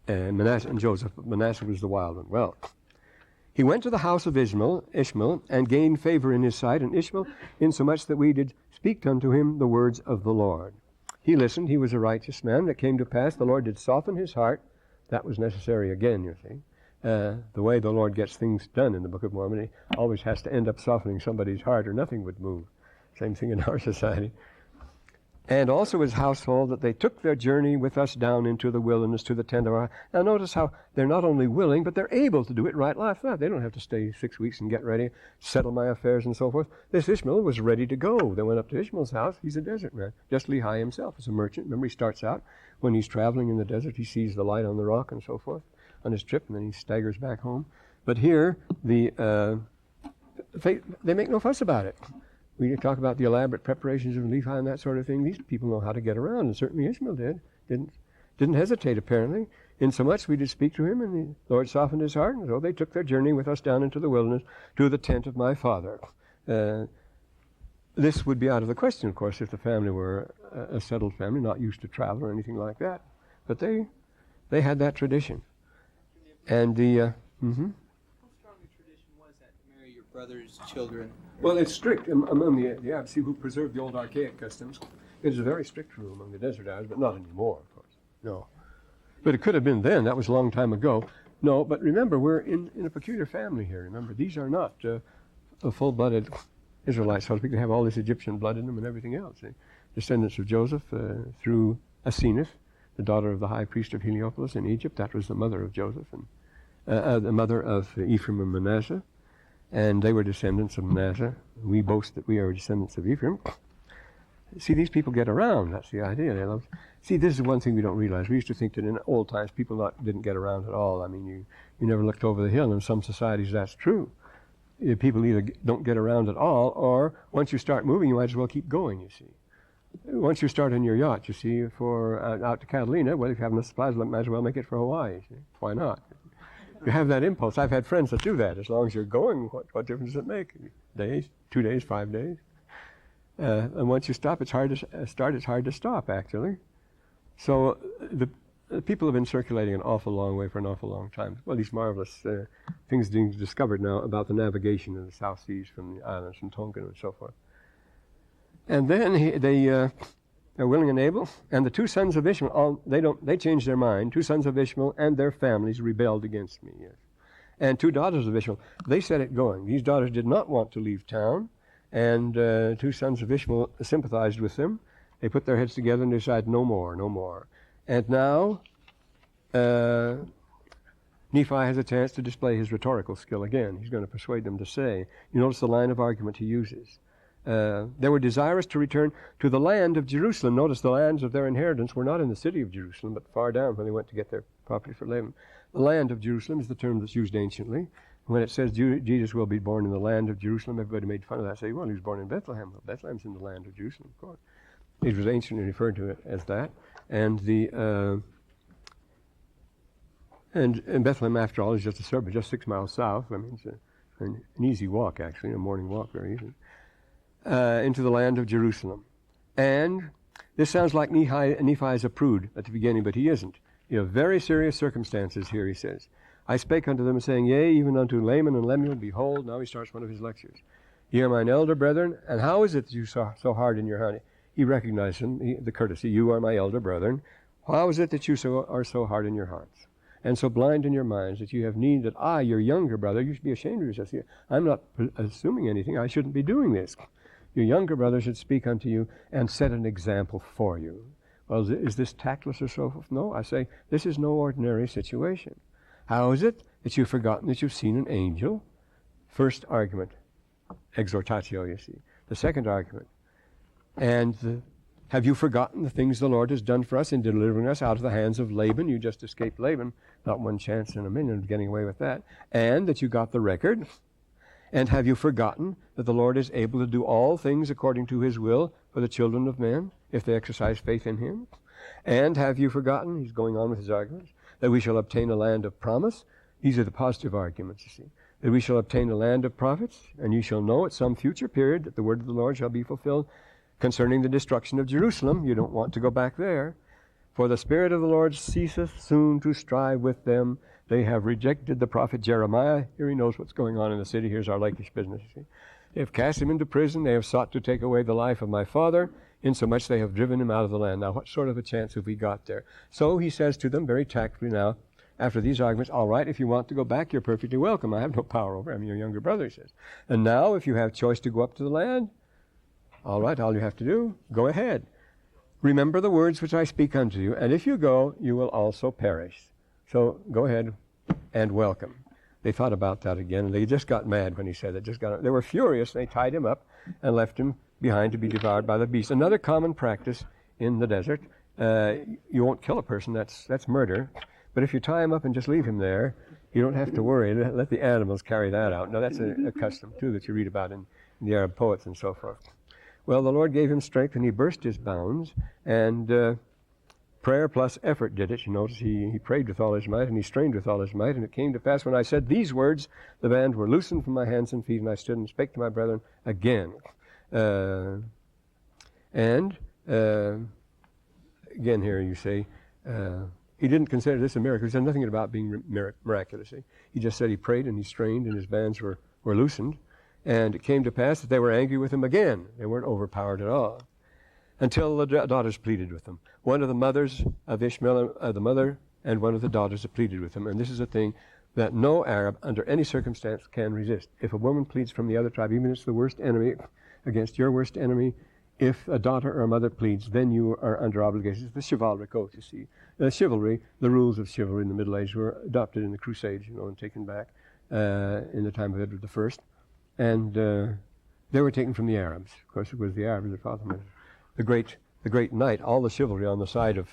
Manasseh and Joseph. Manasseh was the wild one. Well, he went to the house of Ishmael, and gained favor in his sight, and Ishmael, insomuch that we did speak unto him the words of the Lord. He listened, he was a righteous man. That came to pass, the Lord did soften his heart. That was necessary again, you see. The way the Lord gets things done in the Book of Mormon, he always has to end up softening somebody's heart, or nothing would move. Same thing in our society. And also his household, that they took their journey with us down into the wilderness to the tent of our... Now notice how they're not only willing, but they're able to do it right off. They don't have to stay 6 weeks and get ready, settle my affairs and so forth. This Ishmael was ready to go. They went up to Ishmael's house. He's a desert man. Just Lehi himself is a merchant. Remember, he starts out, when he's traveling in the desert, he sees the light on the rock and so forth on his trip, and then he staggers back home. But here, they make no fuss about it. We talk about the elaborate preparations of Lehi and that sort of thing. These people know how to get around, and certainly Ishmael didn't hesitate, apparently. Insomuch we did speak to him, and the Lord softened his heart, and so they took their journey with us down into the wilderness to the tent of my father. This would be out of the question, of course, if the family were a settled family, not used to travel or anything like that. But they had that tradition. And How strong a tradition was that to marry your brother's children? Well, it's strict among the Arabs who preserved the old archaic customs. It is a very strict rule among the desert Arabs, but not anymore, of course. No. But it could have been then. That was a long time ago. No, but remember, we're in a peculiar family here. Remember, these are not full-blooded Israelites, so to speak. They have all this Egyptian blood in them and everything else. Descendants of Joseph through Asenath, the daughter of the high priest of Heliopolis in Egypt. That was the mother of Joseph, and the mother of Ephraim and Manasseh. And they were descendants of Manasseh. We boast that we are descendants of Ephraim. See, these people get around. That's the idea. See, this is one thing we don't realize. We used to think that in old times people didn't get around at all. I mean, you never looked over the hill. And in some societies, that's true. People either don't get around at all, or once you start moving, you might as well keep going, you see. Once you start on your yacht, you see, for out to Catalina, well, if you have enough supplies, you might as well make it for Hawaii. See? Why not? You have that impulse. I've had friends that do that. As long as you're going, what difference does it make? Days, 2 days, 5 days. And once you stop, it's hard to start. It's hard to stop, actually. So the people have been circulating an awful long way for an awful long time. Well, these marvelous things being discovered now about the navigation of the South Seas from the islands from Tonkin and so forth. And then they are willing and able, and the 2 sons of Ishmael, they changed their mind. 2 sons of Ishmael and their families rebelled against me, yes. And 2 daughters of Ishmael, they set it going. These daughters did not want to leave town, and 2 sons of Ishmael sympathized with them. They put their heads together and decided, no more, no more. And now, Nephi has a chance to display his rhetorical skill again. He's going to persuade them to say. You notice the line of argument he uses. They were desirous to return to the land of Jerusalem. Notice the lands of their inheritance were not in the city of Jerusalem, but far down when they went to get their property for Laban. The land of Jerusalem is the term that's used anciently. When it says Jesus will be born in the land of Jerusalem, everybody made fun of that. Say, well, he was born in Bethlehem. Well, Bethlehem's in the land of Jerusalem, of course. It was anciently referred to it as that. And and Bethlehem, after all, is just a suburb, just 6 miles south. I mean, it's an easy walk, actually, a morning walk, very easy, into the land of Jerusalem. And this sounds like Nephi is a prude at the beginning, but he isn't. You have very serious circumstances here, he says. I spake unto them, saying, Yea, even unto Laman and Lemuel, behold, now he starts one of his lectures. Ye are mine elder brethren, and how is it that you are so hard in your heart? He recognized him, the courtesy, you are my elder brethren. How is it that you are so hard in your hearts, and so blind in your minds, that you have need that I, your younger brother, you should be ashamed of yourself. I'm not assuming anything. I shouldn't be doing this. Your younger brother should speak unto you and set an example for you. Well, is this tactless or so forth? No, I say, this is no ordinary situation. How is it that you've forgotten that you've seen an angel? First argument, exhortatio, you see. The second argument, and have you forgotten the things the Lord has done for us in delivering us out of the hands of Laban? You just escaped Laban, not one chance in a million of getting away with that. And that you got the record. And have you forgotten that the Lord is able to do all things according to his will for the children of men, if they exercise faith in him? And have you forgotten, he's going on with his arguments, that we shall obtain a land of promise? These are the positive arguments, you see. That we shall obtain a land of prophets, and you shall know at some future period that the word of the Lord shall be fulfilled concerning the destruction of Jerusalem. You don't want to go back there. For the Spirit of the Lord ceaseth soon to strive with them. They have rejected the prophet Jeremiah. Here he knows what's going on in the city. Here's our Lakish business, you see. They have cast him into prison. They have sought to take away the life of my father, insomuch they have driven him out of the land. Now, what sort of a chance have we got there? So he says to them very tactfully now, after these arguments, all right, if you want to go back, you're perfectly welcome. I have no power over it. I'm your younger brother, he says. And now, if you have choice to go up to the land, all right, all you have to do, go ahead. Remember the words which I speak unto you, and if you go, you will also perish. So go ahead and welcome. They thought about that again, and they just got mad when he said it. They were furious. They tied him up and left him behind to be devoured by the beast. Another common practice in the desert, you won't kill a person, that's murder. But if you tie him up and just leave him there, you don't have to worry. Let the animals carry that out. Now, that's a custom, too, that you read about in the Arab poets and so forth. Well, the Lord gave him strength, and he burst his bounds, and prayer plus effort did it. You notice he prayed with all his might, and he strained with all his might, and it came to pass when I said these words, the bands were loosened from my hands and feet, and I stood and spake to my brethren again. Again here you say, he didn't consider this a miracle. He said nothing about being miraculous. He just said he prayed and he strained, and his bands were loosened. And it came to pass that they were angry with him again. They weren't overpowered at all. Until the daughters pleaded with him. One of the mothers of Ishmael, the mother, and one of the daughters have pleaded with him. And this is a thing that no Arab, under any circumstance, can resist. If a woman pleads from the other tribe, even if it's the worst enemy against your worst enemy, if a daughter or a mother pleads, then you are under obligations. The chivalric oath, you see. Chivalry, the rules of chivalry in the Middle Ages were adopted in the Crusades, and taken back in the time of Edward I. And they were taken from the Arabs. Of course, it was the Arabs that fought them. The great knight, all the chivalry on the side of,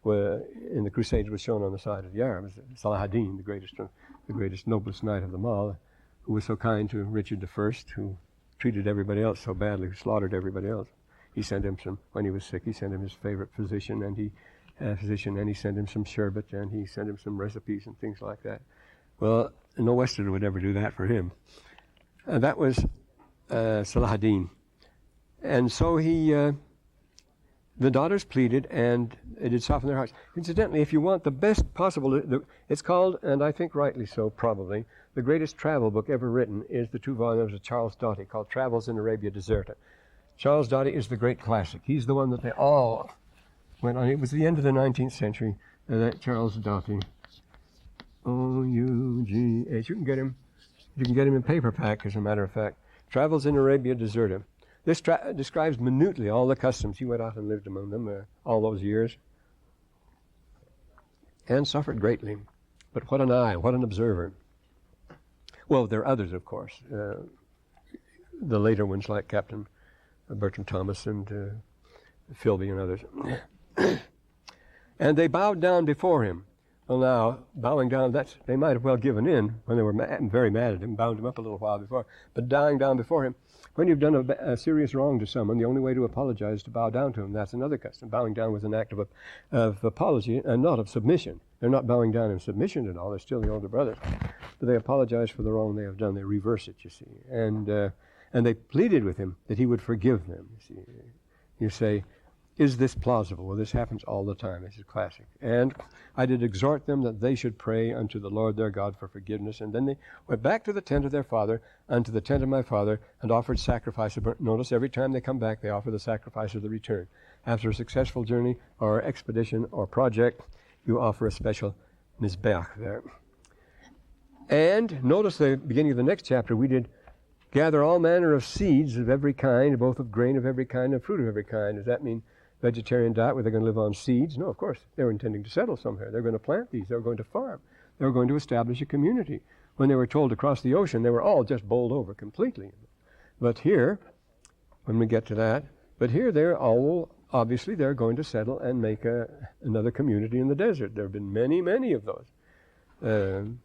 in the Crusades was shown on the side of the Arabs. Saladin, the greatest, noblest knight of them all, who was so kind to Richard I, who treated everybody else so badly, who slaughtered everybody else. He sent him when he was sick, he sent him his favorite physician, and he sent him some sherbet, and he sent him some recipes and things like that. Well, no Westerner would ever do that for him. That was Saladin. And so the daughters pleaded, and it did soften their hearts. Incidentally, if you want the best possible, it's called, and I think rightly so, probably, the greatest travel book ever written is the 2 volumes of Charles Doughty called Travels in Arabia Deserta. Charles Doughty is the great classic. He's the one that they all went on. It was the end of the 19th century, that Charles Doughty. O-U-G-H. You can get him in paperback, as a matter of fact. Travels in Arabia Deserta. This describes minutely all the customs. He went out and lived among them all those years and suffered greatly. But what an eye, what an observer. Well, there are others, of course. The later ones like Captain Bertram Thomas and Philby and others. And they bowed down before him. Well, now, bowing down, they might have well given in when they were very mad at him, bound him up a little while before. But bowing down before him, when you've done a serious wrong to someone, the only way to apologize is to bow down to him. That's another custom. Bowing down was an act of apology and not of submission. They're not bowing down in submission at all. They're still the older brothers. But they apologize for the wrong they have done. They reverse it, you see. And they pleaded with him that he would forgive them, you see. You say, is this plausible? Well, this happens all the time. This is classic. And I did exhort them that they should pray unto the Lord their God for forgiveness. And then they went back to the tent of their father, unto the tent of my father, and offered sacrifice. Notice every time they come back, they offer the sacrifice of the return. After a successful journey or expedition or project, you offer a special mizbeach there. And notice the beginning of the next chapter, we did gather all manner of seeds of every kind, both of grain of every kind and fruit of every kind. Does that mean vegetarian diet where they're going to live on seeds? No, of course. They were intending to settle somewhere. They're going to plant these. They're going to farm. They were going to establish a community. When they were told to cross the ocean, they were all just bowled over completely. But here, when we get to that, but here they're all, obviously they're going to settle and make another community in the desert. There have been many, many of those.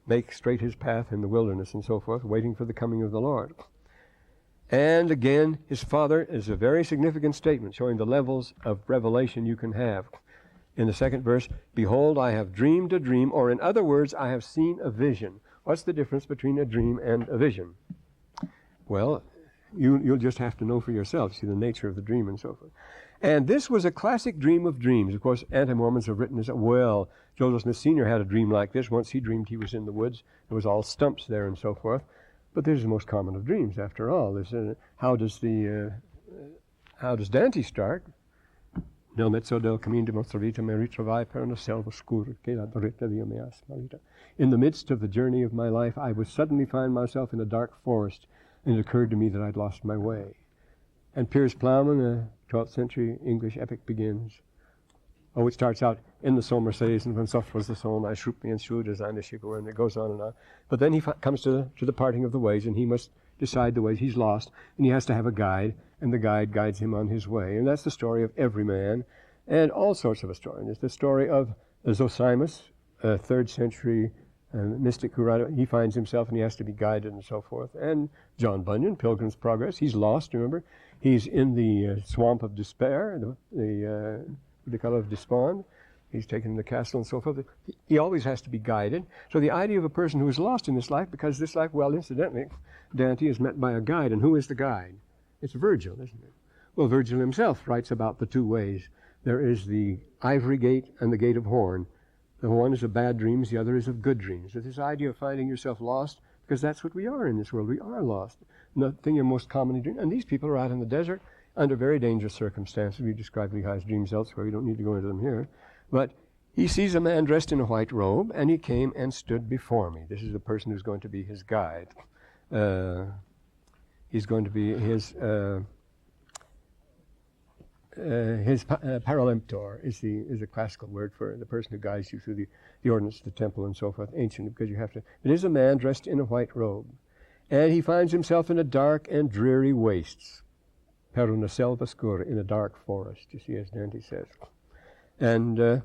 Make straight his path in the wilderness and so forth, waiting for the coming of the Lord. And again, his father is a very significant statement showing the levels of revelation you can have. In the second verse, behold, I have dreamed a dream, or in other words, I have seen a vision. What's the difference between a dream and a vision? Well, you'll just have to know for yourself, see the nature of the dream and so forth. And this was a classic dream of dreams. Of course, anti-Mormons have written this, well, Joseph Smith Sr. had a dream like this. Once he dreamed he was in the woods. There was all stumps there and so forth. But this is the most common of dreams, after all. How does Dante start? Nel mezzo del cammin dimostrata mi ritrovai per una selva scura che la dritta via mea smarrita. In the midst of the journey of my life, I would suddenly find myself in a dark forest, and it occurred to me that I'd lost my way. And Piers Plowman, a 12th century English epic, begins. Oh, it starts out, in the sommer says, and when soft was the song, I shroop me and shewed as I'm the shiver, and it goes on and on. But then he comes to the parting of the ways, and he must decide the ways. He's lost, and he has to have a guide, and the guide guides him on his way. And that's the story of every man, and all sorts of a story. And it's the story of Zosimus, a 3rd century mystic who he finds himself, and he has to be guided and so forth. And John Bunyan, Pilgrim's Progress, he's lost, remember? He's in the swamp of despair, the color of despond. He's taken in the castle and so forth. He always has to be guided. So the idea of a person who is lost in this life, because this life, well, incidentally, Dante is met by a guide. And who is the guide? It's Virgil, isn't it? Well, Virgil himself writes about the two ways. There is the ivory gate and the gate of horn. The one is of bad dreams, the other is of good dreams. So this idea of finding yourself lost, because that's what we are in this world. We are lost. And the thing you most commonly dream. And these people are out in the desert under very dangerous circumstances. We describe Lehi's dreams elsewhere. We don't need to go into them here. But he sees a man dressed in a white robe, and he came and stood before me. This is the person who's going to be his guide. He's going to be his paralemptor is a classical word for the person who guides you through the ordinance of the temple and so forth, ancient, because you have to. It is a man dressed in a white robe, and he finds himself in a dark and dreary wastes, per una selva scura, in a dark forest, you see, as Dante says. And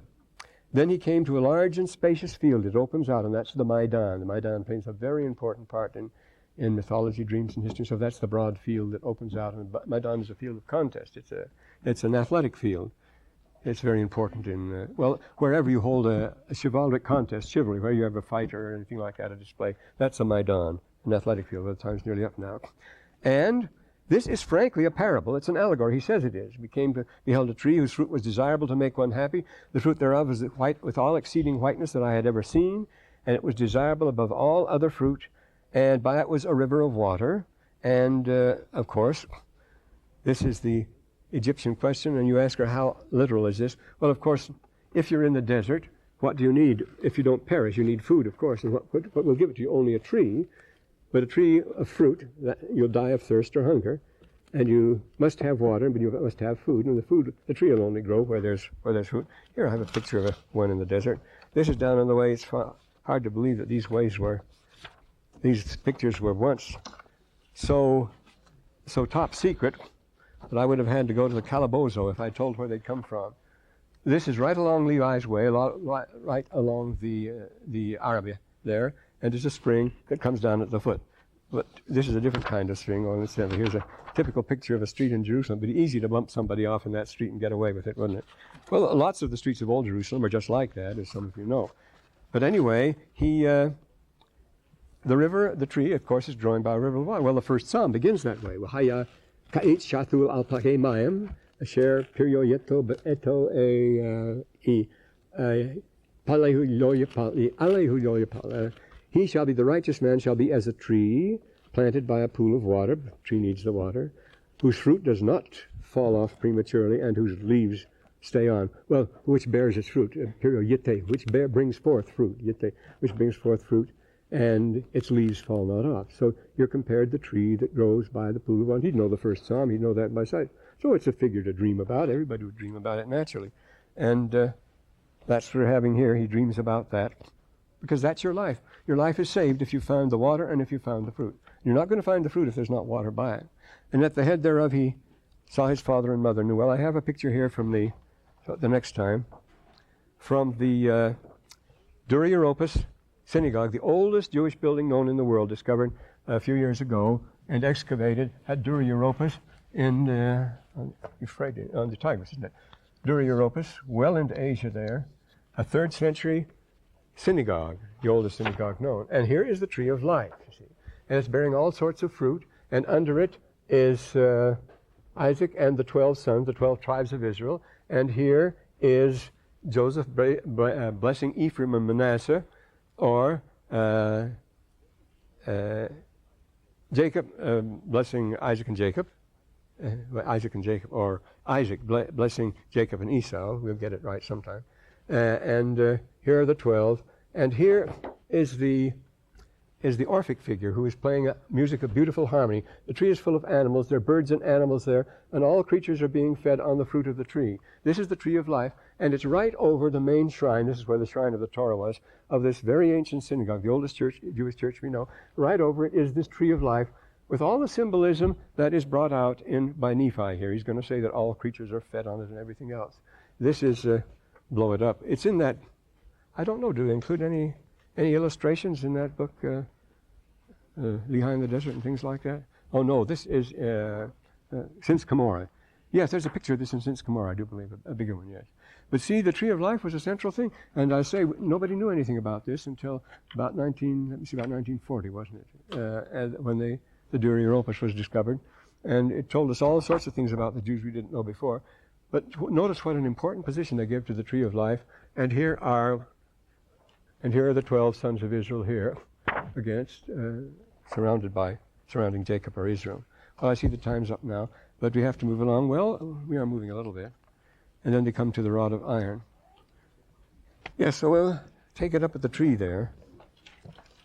then he came to a large and spacious field. It opens out, and that's the Maidan. The Maidan plays a very important part in mythology, dreams, and history. So that's the broad field that opens out. And Maidan is a field of contest. It's an athletic field. It's very important in, wherever you hold a chivalric contest, chivalry, where you have a fighter or anything like that, a display, that's a Maidan, an athletic field. The time's nearly up now. And this is frankly a parable. It's an allegory. He says it is. We came to beheld a tree whose fruit was desirable to make one happy. The fruit thereof was white, with all exceeding whiteness that I had ever seen, and it was desirable above all other fruit, and by it was a river of water. And, of course, this is the Egyptian question, and you ask her, how literal is this? Well, of course, if you're in the desert, what do you need? If you don't perish, you need food, of course. And what will give it to you? Only a tree. But a tree of fruit, you'll die of thirst or hunger, and you must have water, but you must have food. And the tree will only grow where there's fruit. Here I have a picture of one in the desert. This is down on the way. It's hard to believe that these pictures were once so top secret that I would have had to go to the Calabozo if I told where they'd come from. this is right along Lehi's way, right along the Arabia there, and there's a spring that comes down at the foot. But this is a different kind of spring. Here's a typical picture of a street in Jerusalem. It'd be easy to bump somebody off in that street and get away with it, wouldn't it? Well, lots of the streets of Old Jerusalem are just like that, as some of you know. But anyway, the river, the tree, of course, is joined by a river of water. Well, the first psalm begins that way. Wahaya ka'it shatul al pake mayim, asher pirio yeto be'eto palehu lo yapal, alehu lo yapal. He shall be, the righteous man shall be as a tree planted by a pool of water. The tree needs the water, whose fruit does not fall off prematurely, and whose leaves stay on. Well, which bears its fruit, which brings forth fruit, which brings forth fruit, and its leaves fall not off. So you're compared the tree that grows by the pool of water. He'd know the first psalm, he'd know that by sight. So it's a figure to dream about. Everybody would dream about it naturally. And that's what we're having here. He dreams about that, because that's your life. Your life is saved if you found the water and if you found the fruit. You're not going to find the fruit if there's not water by it. And at the head thereof he saw his father and mother. Well, I have a picture here from the next time, from the Dura Europos synagogue, the oldest Jewish building known in the world, discovered a few years ago and excavated at Dura Europos on the Tigris, isn't it? Dura Europos, well into Asia there, a 3rd century synagogue, the oldest synagogue known. And here is the tree of life, you see. And it's bearing all sorts of fruit, and under it is Isaac and the 12 sons, the 12 tribes of Israel. And here is Joseph blessing Ephraim and Manasseh, or Jacob blessing Isaac and Jacob, or Isaac blessing Jacob and Esau. We'll get it right sometime. And here are the 12. And here is the Orphic figure who is playing music of beautiful harmony. The tree is full of animals. There are birds and animals there, and all creatures are being fed on the fruit of the tree. This is the tree of life, and it's right over the main shrine. This is where the shrine of the Torah was, of this very ancient synagogue, the oldest Jewish church we know. Right over it is this tree of life, with all the symbolism that is brought out by Nephi here. He's going to say that all creatures are fed on it and everything else. This is blow it up. It's in that, I don't know, do they include any illustrations in that book, Lehi in the Desert and things like that? Oh no, this is Since Cumorah. Yes, there's a picture of this in Since Cumorah, I do believe, a bigger one, yes. But see, the tree of life was a central thing, and I say nobody knew anything about this until about 1940, wasn't it? When the Dura Europos was discovered, and it told us all sorts of things about the Jews we didn't know before. But notice what an important position they give to the tree of life. And here are the 12 sons of Israel here, surrounding Jacob or Israel. Well, I see the time's up now, but we have to move along. Well, we are moving a little bit. And then they come to the rod of iron. Yes, so we'll take it up at the tree there.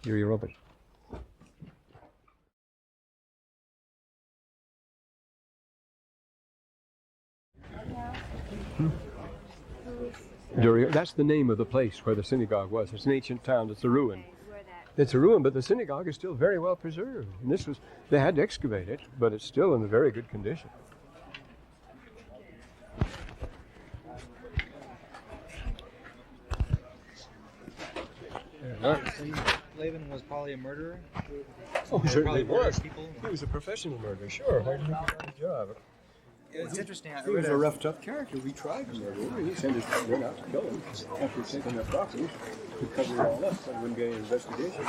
Dura Europos. That's the name of the place where the synagogue was. It's an ancient town. It's a ruin. It's a ruin, but the synagogue is still very well preserved. And they had to excavate it, but it's still in a very good condition. Laban was probably a murderer. Oh, he certainly was. People. He was a professional murderer, sure. Why did he get the job? It's interesting. He was a rough, tough character. We tried to murder him. He sent his men out to kill him after taking their property to cover it all up so there wouldn't be any investigation.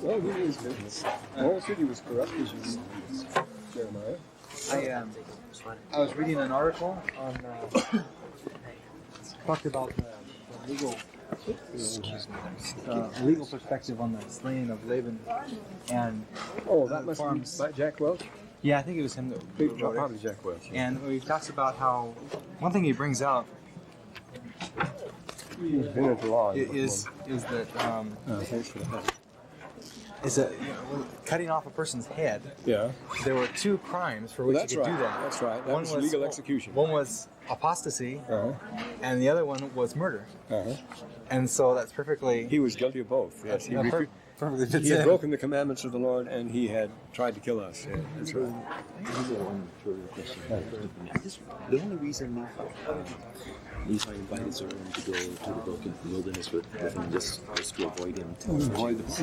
Well, he knew his business. The whole city was corrupt, as you know, Jeremiah. I was reading an article on talked about the legal perspective on the slaying of Laban and that must be by Jack Welch. Yeah, I think it was him that wrote Probably it. Jack Welch. Yeah. And he talks about how one thing he brings out He's been into law. is that Thanks for the help. is that cutting off a person's head. Yeah. There were 2 crimes for which That's you could right. do that. That's right. That was legal execution. One was apostasy, Uh-huh. and the other one was murder. Uh-huh. And so that's perfectly. He was guilty of both. Yes. Perfectly fits He had in. broken the commandments of the Lord, and he had tried to kill us. Yeah, that's right. I have one further question. The only reason Nephi invited Zoram to go to the broken wilderness with him just was to avoid him.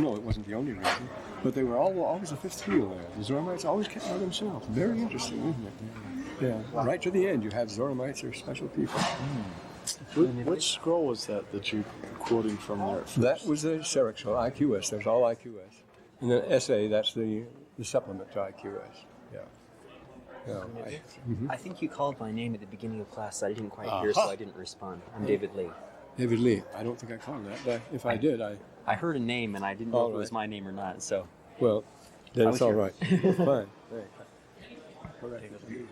No, it wasn't the only reason. But they were always a fifth wheel there. The Zoramites always kept by themselves. Very interesting, isn't it? Yeah. Right to the end, you have Zoramites are special people. Which scroll was that you're quoting from there? At first? That was the Serach scroll, IQS. There's all IQS. And then SA, that's the supplement to IQS. Yeah. I think you called my name at the beginning of class. I didn't quite hear, so I didn't respond. I'm David Lee. David Lee. I don't think I called that, but if I did, I heard a name, and I didn't know if it was my name or not. So, well, then it's all right. Fine. David Lee.